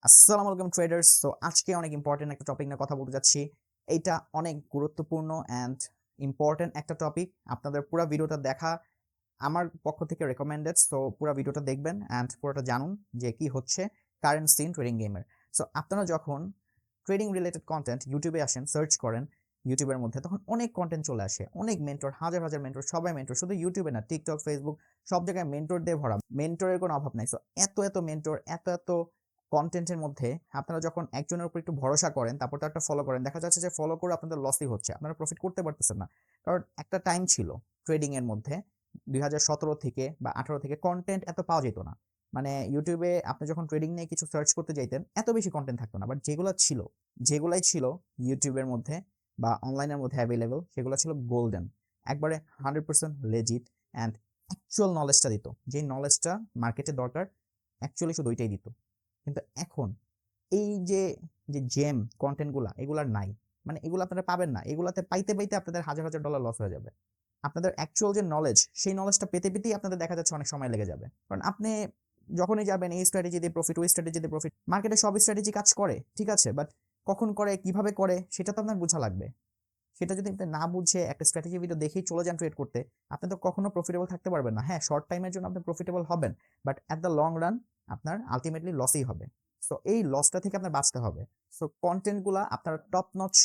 আসসালামু আলাইকুম traders. So আজকে অনেক ইম্পর্টেন্ট একটা টপিক নিয়ে কথা বলতে যাচ্ছি। এইটা অনেক গুরুত্বপূর্ণ অ্যান্ড ইম্পর্টেন্ট একটা টপিক। আপনাদের পুরো ভিডিওটা দেখা আমার পক্ষ থেকে রেকমেন্ডেড। সো পুরো ভিডিওটা দেখবেন অ্যান্ড পুরোটা জানুন যে কি হচ্ছে কারেন্ট সিন ট্রেডিং গেমের। সো আপনারা যখন ট্রেডিং রিলেটেড কন্টেন্ট ইউটিউবে আসেন, সার্চ করেন ইউটিউবের মধ্যে, তখন অনেক কন্টেন্ট চলে আসে, অনেক মেন্টর, হাজার হাজার মেন্টর, সবাই মেন্টর, শুধু ইউটিউবে না, টিকটক, ফেসবুক, সব জায়গায় মেন্টর দিয়ে ভরা। মেন্টরের কোনো অভাব নাই। সো এত এত মেন্টর, এত এত কন্টেন্টের মধ্যে আপনারা যখন একজনের উপর একটু ভরসা করেন, তারপর তার একটা ফলো করেন, দেখা যাচ্ছে যে ফলো করে আপনাদের লসই হচ্ছে, আপনারা প্রফিট করতে পারতেছেন না। কারণ একটা টাইম ছিল ট্রেডিং এর মধ্যে 2017 থেকে বা 18 থেকে কন্টেন্ট এত পাওয়া যেত না। মানে ইউটিউবে আপনি যখন ট্রেডিং নিয়ে কিছু সার্চ করতে যাইতেন, এত বেশি কন্টেন্ট থাকতো না। বাট যেগুলাই ছিল ইউটিউবের মধ্যে বা অনলাইনের মধ্যে অ্যাভেলেবল, সেগুলো ছিল গোল্ডেন, একবারে 100% লেজিট অ্যান্ড অ্যাকচুয়াল নলেজটা দিত। যেই নলেজটা মার্কেটে দরকার, অ্যাকচুয়ালি শুধু ওইটাই দিত। কিন্তু এখন এই যে যে জেম কন্টেন্টগুলা, এগুলার নাই। মানে এগুলো আপনারা পাবেন না। এগুলাতে পাইতে পাইতে আপনাদের হাজার হাজার ডলার লস হয়ে যাবে। আপনাদের অ্যাকচুয়াল যে নলেজ, সেই নলেজটা পেতে পেতেই আপনাদের দেখা যাচ্ছে অনেক সময় লেগে যাবে। কারণ আপনি যখনই যাবেন এই স্ট্র্যাটেজি দিয়ে প্রফিট, ওই স্ট্র্যাটেজি দিয়ে প্রফিট, মার্কেটে সব স্ট্র্যাটেজি কাজ করে, ঠিক আছে, বাট কখন করে, কিভাবে করে, সেটা তো আপনার বোঝা লাগবে। সেটা যদি আপনি না বুঝে একটা স্ট্র্যাটেজি ভিডিও দেখেই চলে যান ট্রেড করতে, আপনি তো কখনো প্রফিটেবল থাকতে পারবেন না। হ্যাঁ, শর্ট টাইমের জন্য আপনি প্রফিটেবল হবেন, but at the long run আপনার আলটিমেটলি লসই হবে। সো এই লসটা থেকে আপনার বাঁচতে হবে। সো কন্টেন্টগুলা আপনার টপ নচ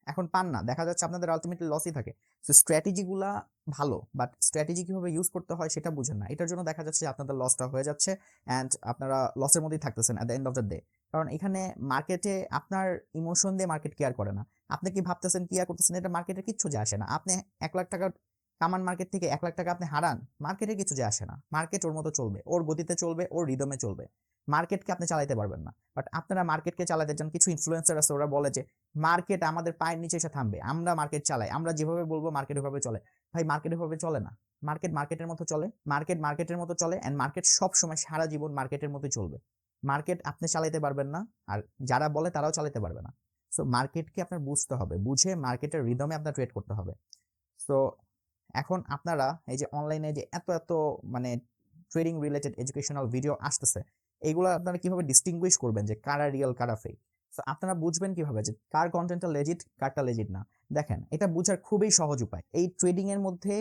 এখন পান না, দেখা যাচ্ছে আপনাদের আলটিমেটলি লসই থাকে। সো স্ট্র্যাটেজিগুলা ভালো, বাট স্ট্র্যাটেজি কিভাবে ইউজ করতে হয় সেটা বুঝেন না। এটার জন্য দেখা যাচ্ছে আপনাদের লসটা হয়ে যাচ্ছে অ্যান্ড আপনারা লসের মধ্যেই থাকতেছেন at the end of the day. কারণ এখানে মার্কেটে আপনার ইমোশন দিয়ে মার্কেট কেয়ার করে না। আপনি কি ভাবতেছেন, কি করতেছেন, এটা মার্কেটের কিচ্ছু যায় আসে না। আপনি 1 লাখ টাকা কামান মার্কেট থেকে, 1 লাখ টাকা আপনি হারান, মার্কেটের কিছু যায় আসে না। মার্কেট ওর মতো চলবে, ওর গতিতে চলবে, ওর রিদমে চলবে। মার্কেটকে আপনি চালাইতে পারবেন না। বাট আপনারা মার্কেটকে চালাতে চান। কিছু ইনফ্লুয়েন্সার আছে, ওরা বলে যে মার্কেট আমাদের পায়ের নিচে এসে থামবে, আমরা মার্কেট চালাই, আমরা যেভাবে বলবো মার্কেট ওভাবে চলে। ভাই, মার্কেট ওভাবে চলে না। মার্কেট মার্কেটের মতো চলে, মার্কেট মার্কেটের মতো চলে, অ্যান্ড মার্কেট সব সময় সারা জীবন মার্কেটের মতো চলবে। মার্কেট আপনি চালাইতে পারবেন না, আর যারা বলে তারাও চালাতে পারবে না। সো মার্কেটকে আপনার বুঝতে হবে, বুঝে মার্কেটের রিদমে আপনার ট্রেড করতে হবে। সো এখন আপনারা এই যে অনলাইনে যে এত এত মানে ট্রেডিং রিলেটেড এডুকেশনাল ভিডিও আসতেছে, এইগুলো আপনারা কিভাবে ডিস্টিংগুইশ করবেন যে কারা রিয়েল কারা ফেক? সো আপনারা বুঝবেন কিভাবে যে কার কন্টেন্টটা লেজিট, কারটা লেজিট না? দেখেন, এটা বুঝার খুবই সহজ উপায়। এই ট্রেডিং এর মধ্যে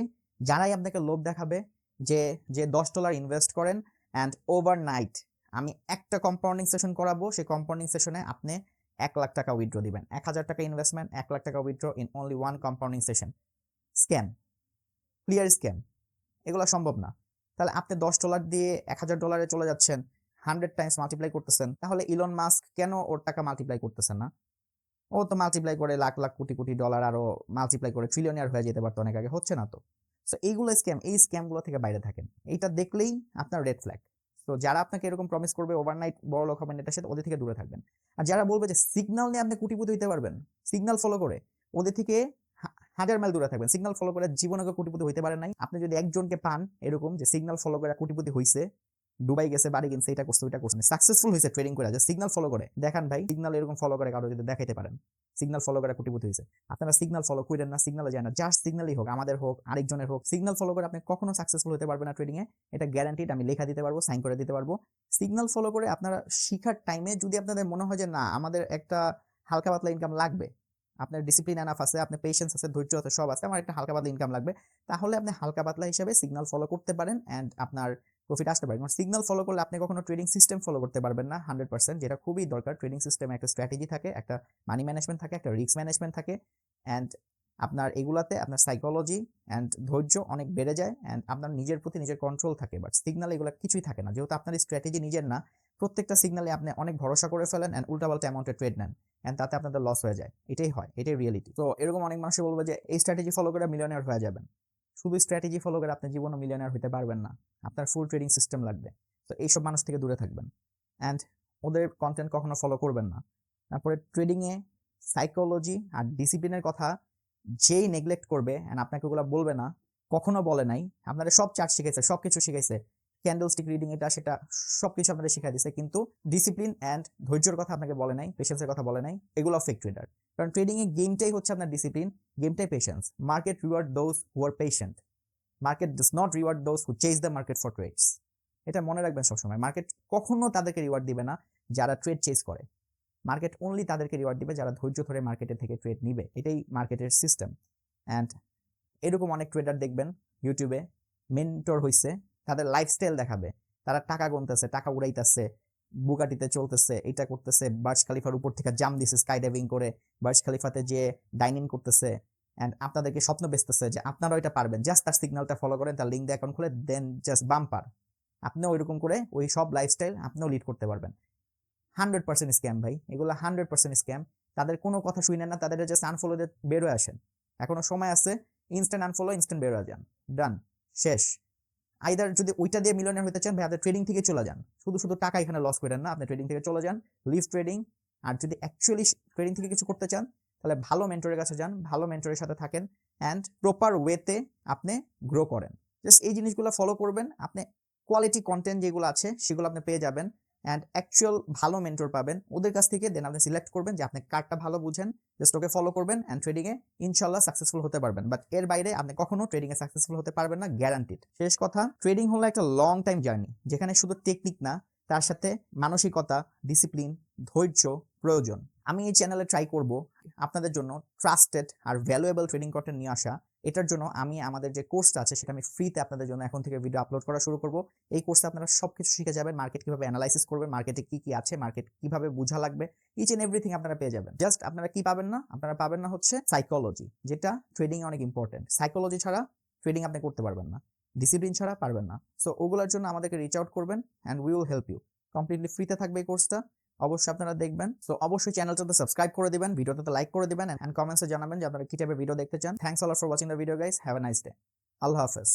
যারাই আপনাকে লোভ দেখাবে যে যে $10 ইনভেস্ট করেন অ্যান্ড ওভারনাইট আমি একটা কম্পাউন্ডিং সেশন করাবো, সেই কম্পাউন্ডিং সেশনে আপনি 1 লাখ টাকা উইথড্র দিবেন, 1000 টাকা ইনভেস্টমেন্ট, 1 লাখ টাকা withdraw in only one compounding session. Scam, clear scam. এগুলো সম্ভব না। তাহলে আপনি $10 দিয়ে $1000 চলে যাচ্ছেন, 100 টাইমস মাল্টিপ্লাই করতেছেন। তাহলে ইলন মাস্ক কেন ওর টাকা মাল্টিপ্লাই করতেছেন না? ও তো মাল্টিপ্লাই করে লাখ লাখ কোটি কোটি ডলার আরো মাল্টিপ্লাই করে ট্রিলিয়নিয়ার হয়ে যেতে পারতো অনেক আগে, হচ্ছে না তো। সো এইগুলো স্ক্যাম, এই স্ক্যামগুলো থেকে বাইরে থাকেন। এইটা দেখলেই আপনার রেড ফ্ল্যাগ। তো যারা আপনাকে এরকম প্রমিস করবে ওভারনাইট বড় লোক হবেন, এটার সাথে ওদের থেকে দূরে থাকবেন। আর যারা বলবে যে সিগন্যাল নিয়ে আপনি কোটিপতি হইতে পারবেন, সিগন্যাল ফলো করে, ওদের থেকে হাজার মাইল দূরে থাকবেন। সিগন্যাল ফলো করে জীবনে কোটিপতি হইতে পারেন নাই। আপনি যদি একজনকে পান এরকম যে সিগন্যাল ফলো করে কোটিপতি হইছে, দুবাই গেছে, বাড়ি কিনছে, এটা করছে, ওইটা করছে, সাকসেসফুল হয়েছে ট্রেডিং করে, যে সিগন্যাল ফলো করে দেখান ভাই। সিগন্যাল এরকম ফলো করে কারো যদি দেখাইতে পারেন সিগন্যাল ফলো করে কোটিপতি হয়েছে, আপনারা সিগন্যাল ফলো করেন না, সিগন্যালে যায় না। জাস্ট সিগন্যালই হোক, আমাদের হোক, আরেকজনের হোক, সিগন্যাল ফলো করে আপনি কখনো সাকসেসফুল হতে পারবেন না ট্রেডিং এ। এটা গ্যারান্টিড, আমি লেখা দিতে পারবো, সাইন করে দিতে পারবো। সিগন্যাল ফলো করে আপনারা শিখার টাইমে যদি আপনাদের মনে হয় যে না, আমাদের একটা হালকা পাতলা ইনকাম লাগবে, আপনার ডিসিপ্লিন এনাফ আছে, আপনার পেশেন্স আছে, ধৈর্য আছে, সব আছে, আমার একটা হালকা পাতলা ইনকাম লাগবে, তাহলে আপনি হালকা পাতলা হিসেবে সিগন্যাল ফলো করতে পারেন অ্যান্ড আপনার প্রফিট আসতে পারে। কারণ সিগন্যাল ফলো করলে আপনি কখনো ট্রেডিং সিস্টেম ফলো করতে পারবেন না 100%, যেটা খুবই দরকার। ট্রেডিং সিস্টেমে একটা স্ট্র্যাটেজি থাকে, একটা মানি ম্যানেজমেন্ট থাকে, একটা রিস্ক ম্যানেজমেন্ট থাকে, অ্যান্ড আপনার এগুলাতে আপনার সাইকোলজি অ্যান্ড ধৈর্য অনেক বেড়ে যায়, অ্যান্ড আপনার নিজের প্রতি নিজের কন্ট্রোল থাকে। বাট সিগন্যাল এগুলো কিছুই থাকে না, যেহেতু আপনার স্ট্র্যাটেজি নিজের না। প্রত্যেকটা সিগন্যালে আপনি অনেক ভরসা করে ফেলেন অ্যান্ড উল্টাপাল্টা অ্যামাউন্টে ট্রেড নেন, অ্যান্ড তাতে আপনাদের লস হয়ে যায়। এটাই হয়, এটাই রিয়েলিটি। তো এরকম অনেক মানুষ বলবে যে এই স্ট্র্যাটেজি ফলো করে মিলিয়নার হয়ে যাবেন। শুধু স্ট্র্যাটেজি ফলো করে আপনি জীবনে মিলিয়নার হতে পারবেন না, আপনার ফুল ট্রেডিং সিস্টেম লাগবে। তো এইসব মানুষ থেকে দূরে থাকবেন অ্যান্ড ওদের কন্টেন্ট কখনো ফলো করবেন না। তারপরে ট্রেডিংয়ে সাইকোলজি আর ডিসিপ্লিনের কথা যেই নেগলেক্ট করবে অ্যান্ড আপনাকে ওগুলো বলবে না, কখনো বলে নাই, আপনারা সব চার্ট শিখাইছে, সব কিছু শিখাইছে, ক্যান্ডেল স্টিক রিডিং, এটা সেটা সবকিছু আপনাদের শিখাই দিচ্ছে, কিন্তু ডিসিপ্লিন অ্যান্ড ধৈর্যের কথা আপনাকে বলে নাই, পেশেন্সের কথা বলে নাই। এগুলো ফেক ট্রেডার। কারণ ট্রেডিং এ গেমটাই হচ্ছে আপনার ডিসিপ্লিন, গেমটাই patience. Market reward those who are patient, market does not reward those who chase the market for trades. এটা মনে রাখবেন সবসময়। মার্কেট কখনো তাদেরকে রিওয়ার্ড দিবে না যারা ট্রেড চেস করে। মার্কেট অনলি তাদেরকে রিওয়ার্ড দিবে যারা ধৈর্য ধরে মার্কেটের থেকে ট্রেড নিবে। এটাই মার্কেটের সিস্টেম। অ্যান্ড এরকম অনেক ট্রেডার দেখবেন ইউটিউবে মেন্টর হইছে, তাদের লাইফস্টাইল দেখাবে, তারা টাকা গুনতেছে, টাকা উড়াইতেছে, বুগাটিতে চলতেছে, এটা করতেছে, বার্জ খালিফার উপর থেকে জাম্প দিছে স্কাই ডাইভিং করে, বার্জ খালিফাতে যে ডাইনিং করতেছে, অ্যান্ড আপনাদেরকে স্বপ্ন বেচতেছে যে আপনারাও এটা পারবেন, জাস্ট তার সিগন্যালটা ফলো করেন, তার লিঙ্ক দিয়ে অ্যাকাউন্ট খুলে দেন, জাস্ট বাম্পার। আপনিও ওইরকম করে ওই সব লাইফস্টাইল আপনিও লিড করতে পারবেন। 100% স্ক্যাম ভাই, এগুলো 100% স্ক্যাম। তাদের কোনো কথা শুনেন না, তাদের জাস্ট আনফলো দিয়ে বের হয়ে আসেন। এখনো সময় আছে, ইনস্ট্যান্ট আনফলো, ইনস্ট্যান্ট বের হয়ে যান, ডান, শেষ। আইদার যদি ওইটা দিয়ে মিলিয়নার হতে চান ভাই, আপনি ট্রেডিং থেকে চলে যান, শুধু শুধু টাকা এখানে লস করেন না, আপনি ট্রেডিং থেকে চলে যান, লিভ ট্রেডিং। আর যদি অ্যাকচুয়ালি ট্রেডিং থেকে কিছু করতে চান তাহলে ভালো মেন্টরের কাছে যান, ভালো মেন্টরের সাথে থাকেন, অ্যান্ড প্রপার ওয়েতে আপনি গ্রো করেন। জাস্ট এই জিনিসগুলো ফলো করবেন, আপনি কোয়ালিটি কন্টেন্ট যেগুলো আছে সেগুলো আপনি পেয়ে যাবেন, অ্যান্ড অ্যাকচুয়াল ভালো মেন্টর পাবেন ওদের কাছ থেকে। দেন আপনি সিলেক্ট করবেন যে আপনি কারটা ভালো বুঝেন, জাস্ট ওকে ফলো করবেন, অ্যান্ড ট্রেডিংয়ে ইনশাল্লাহ সাকসেসফুল হতে পারবেন। বাট এর বাইরে আপনি কখনো ট্রেডিংয়ে সাকসেসফুল হতে পারবেন না, গ্যারান্টিড। শেষ কথা, ট্রেডিং হলো একটা লং টাইম জার্নি, যেখানে শুধু টেকনিক না, তার সাথে মানসিকতা, ডিসিপ্লিন, ধৈর্য প্রয়োজন। আমি এই চ্যানেলে ট্রাই করব আপনাদের জন্য ট্রাস্টেড আর ভ্যালুয়েবল ট্রেডিং কন্টেন্ট নিয়ে আসা। এটার জন্য আমি আমাদের যে কোর্সটা আছে সেটা আমি ফ্রিতে আপনাদের জন্য এখন থেকে ভিডিও আপলোড করা শুরু করব। এই কোর্সে আপনারা সবকিছু শিখে যাবেন, মার্কেট কিভাবে অ্যানালাইসিস করবেন, মার্কেটে কি কি আছে, মার্কেট কিভাবে বোঝা লাগবে, ইচ এন্ড এভরিথিং আপনারা পেয়ে যাবেন। জাস্ট আপনারা কি পাবেন না, আপনারা পাবেন না হচ্ছে সাইকোলজি, যেটা ট্রেডিং অনেক ইম্পর্টেন্ট। সাইকোলজি ছাড়া ট্রেডিং আপনি করতে পারবেন না, ডিসিপ্লিন ছাড়া পারবেন না। সো ওগুলোর জন্য আমাদেরকে রিচ আউট করবেন, and we will help you. Completely ফ্রিতে থাকবে এই কোর্সটা, অবশ্যই আপনারা দেখবেন। সো অবশ্যই চ্যানেলটাতে সাবস্ক্রাইব করে দিবেন, ভিডিওটাতে লাইক করে দিবেন, এন্ড কমেন্টসে জানাবেন যে আপনারা কি টাইপের ভিডিও দেখতে চান। Thanks all for watching the video guys, have a nice day. Allah হাফেজ।